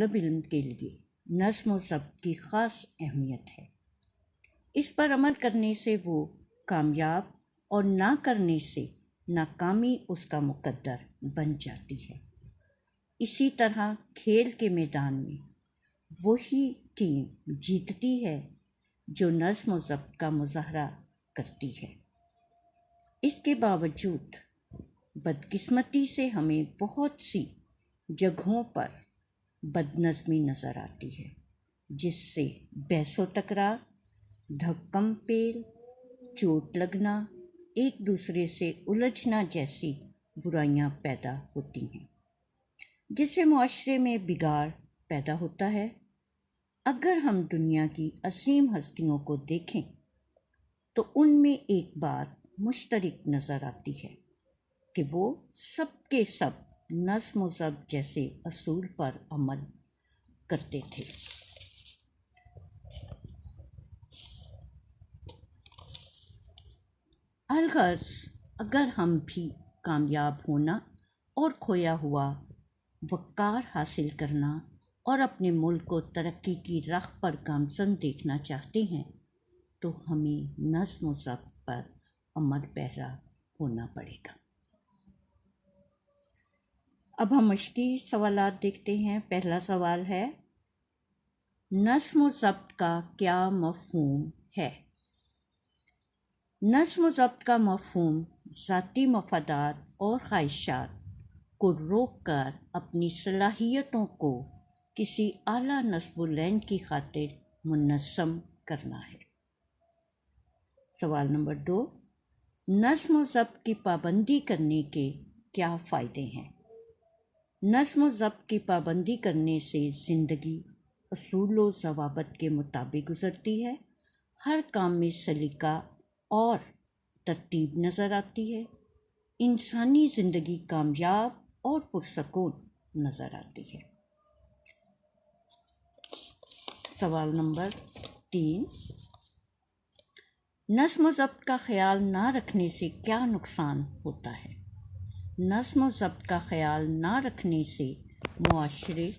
طالب علم کے لیے نظم و ضبط کی خاص اہمیت ہے۔ اس پر عمل کرنے سے وہ کامیاب اور نہ کرنے سے ناکامی اس کا مقدر بن جاتی ہے۔ اسی طرح کھیل کے میدان میں وہی ٹیم جیتتی ہے جو نظم و ضبط کا مظاہرہ کرتی ہے۔ اس کے باوجود بدقسمتی سے ہمیں بہت سی جگہوں پر بد نظمی نظر آتی ہے، جس سے بحث و تکرار، دھکم پیل، چوٹ لگنا، ایک دوسرے سے الجھنا جیسی برائیاں پیدا ہوتی ہیں، جس سے معاشرے میں بگاڑ پیدا ہوتا ہے۔ اگر ہم دنیا کی عظیم ہستیوں کو دیکھیں تو ان میں ایک بات مشترک نظر آتی ہے کہ وہ سب کے سب نظم و ضبط جیسے اصول پر عمل کرتے تھے۔ الغرض اگر ہم بھی کامیاب ہونا اور کھویا ہوا وقار حاصل کرنا اور اپنے ملک کو ترقی کی راہ پر گامزن دیکھنا چاہتے ہیں تو ہمیں نظم و ضبط پر عمل پیرا ہونا پڑے گا۔ اب ہم مشقی سوالات دیکھتے ہیں۔ پہلا سوال ہے، نظم و ضبط کا کیا مفہوم ہے؟ نظم و ضبط کا مفہوم ذاتی مفادات اور خواہشات کو روک کر اپنی صلاحیتوں کو کسی اعلیٰ نصب العین کی خاطر منظم کرنا ہے۔ سوال نمبر 2، نظم و ضبط کی پابندی کرنے کے کیا فائدے ہیں؟ نظم و ضبط کی پابندی کرنے سے زندگی اصول و ضوابط کے مطابق گزرتی ہے، ہر کام میں سلیقہ اور ترتیب نظر آتی ہے، انسانی زندگی کامیاب اور پرسکون نظر آتی ہے۔ سوال نمبر 3، نظم و ضبط کا خیال نہ رکھنے سے کیا نقصان ہوتا ہے؟ نظم و ضبط کا خیال نہ رکھنے سے معاشرے